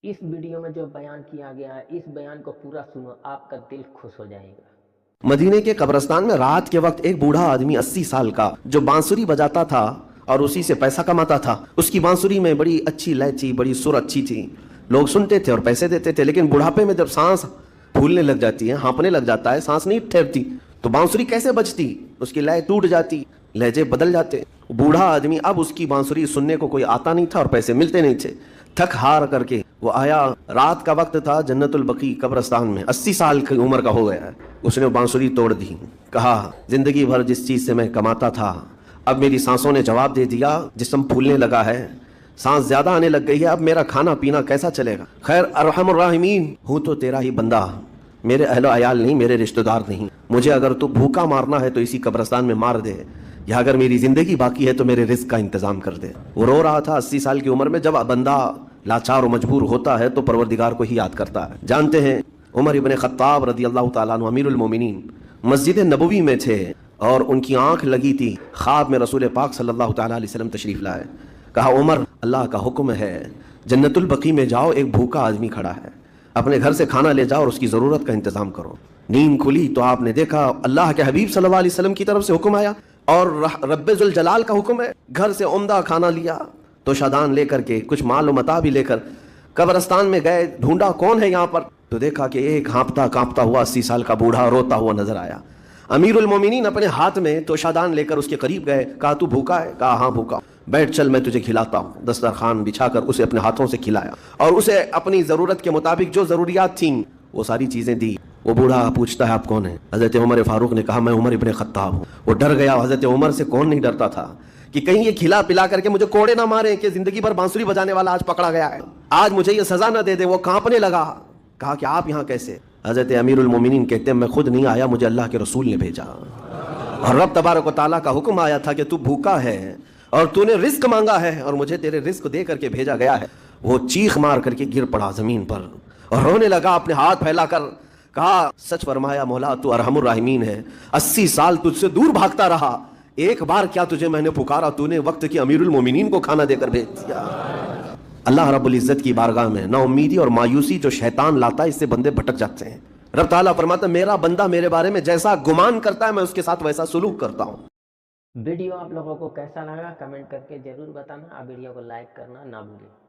इस वीडियो में जो बयान किया गया है, इस बयान को पूरा सुनो, आपका दिल खुश हो जाएगा। मदीने के कब्रिस्तान में रात के वक्त एक बूढ़ा आदमी 80 साल का जो बांसुरी बजाता था और उसी से पैसा कमाता था। उसकी बांसुरी में बड़ी अच्छी लय थी, बड़ी सुर अच्छी थी, लोग सुनते थे और पैसे देते थे। लेकिन बुढ़ापे में जब सांस फूलने लग जाती है, हाँपने लग जाता है, सांस नहीं ठहरती, तो बांसुरी कैसे बजती, उसकी लय टूट जाती, लहजे बदल जाते। बूढ़ा आदमी, अब उसकी बांसुरी सुनने को कोई आता नहीं था और पैसे मिलते नहीं थे। थक हार करके वो आया, रात का वक्त था, जन्नतुल बकी कब्रिस्तान में, 80 साल की उम्र का हो गया है। उसने बांसुरी तोड़ दी, कहा जिंदगी भर जिस चीज से मैं कमाता था, अब मेरी सांसों ने जवाब दे दिया, जिस्म फूलने लगा है, सांस ज्यादा आने लग गई है, अब मेरा खाना पीना कैसा चलेगा। खैर अरहमुर राहिमीन, हूं तो तेरा ही बंदा, मेरे अहलो अयाल नहीं, मेरे रिश्तेदार नहीं। मुझे अगर तू भूखा मारना है तो इसी कब्रिस्तान में मार दे, या अगर मेरी जिंदगी बाकी है तो मेरे रिस्क का इंतजाम कर दे। वो रो रहा था 80 साल की उम्र में। जब बंदा लाचार और मजबूर होता है तो परवरदिगार को ही याद करता है। जानते हैं उमर इब्न खत्ताब रदी अल्लाह ताला अन्हु अमीरुल मोमिनीन मस्जिद नबवी में थे और उनकी आंख लगी थी। ख्वाब में रसूल पाक सल्लल्लाहु ताला अलैहि वसल्लम तशरीफ लाए। कहा उमर, अल्लाह का हुक्म है, जन्नतुल बकी में जाओ, एक भूखा आदमी खड़ा है, अपने घर से खाना ले जाओ और उसकी जरूरत का इंतजाम करो। नींद खुली तो आपने देखा अल्लाह के हबीब सल्लल्लाहु अलैहि वसल्लम की तरफ से हुक्म आया और रब्बे जुल जलाल का हुक्म है। घर से उम्दा खाना लिया, तो शादान लेकर के, कुछ माल मता भी लेकर कब्रिस्तान में गए। ढूंढा कौन है यहाँ पर, तो देखा कि एक हाँपता कांपता हुआ 80 साल का बूढ़ा रोता हुआ नजर आया। अमीरुल मोमिनीन अपने हाथ में तो शादान लेकर उसके करीब गए। कहा तू भूखा है? कहा हाँ भूखा। बैठ चल, मैं तुझे खिलाता हूँ। दस्तरखान बिछाकर उसे अपने हाथों से खिलाया और उसे अपनी जरूरत के मुताबिक जो जरूरियात थी वो सारी चीजें दी। वो बूढ़ा पूछता है आप कौन है? हजरत उमर फारूक ने कहा मैं उमर इब्न खत्ताब हूँ। वो डर गया। हजरत उमर से कौन नहीं डरता था कि कहीं ये खिला पिला करके मुझे कोड़े ना मारे कि जिंदगी भर बांसुरी बजाने वाला आज पकड़ा गया है, आज मुझे ये सजा ना दे दे। वो कांपने लगा। कहा कि आप यहाँ कैसे? हजरत अमीरुल मोमिनीन कहते हैं मैं खुद नहीं आया, मुझे अल्लाह के रसूल ने भेजा और रब तबारक व तआला का हुक्म आया था कि तू भूखा है और तूने रिस्क मांगा है और मुझे तेरे रिस्क दे करके भेजा गया है। वो चीख मार करके गिर पड़ा जमीन पर और रोने लगा, अपने हाथ फैलाकर कहा सच फरमाया मौला, तू अरहमुर राहिमीन है। 80 साल तुझसे दूर भागता रहा, एक बार क्या तुझे मैंने पुकारा, तूने वक्त की अमीरुल मोमिनीन को खाना देकर भेज दिया। अल्लाह रब्बुल इज्जत की बारगाह में ना उम्मीदी और मायूसी जो शैतान लाता है, इससे बंदे भटक जाते हैं। रब ताला फरमाता है मेरा बंदा मेरे बारे में जैसा गुमान करता है मैं उसके साथ वैसा सुलूक करता हूँ। वीडियो आप लोगों को कैसा लगा कमेंट करके जरूर बताना। आप वीडियो को लाइक करना ना भूलें।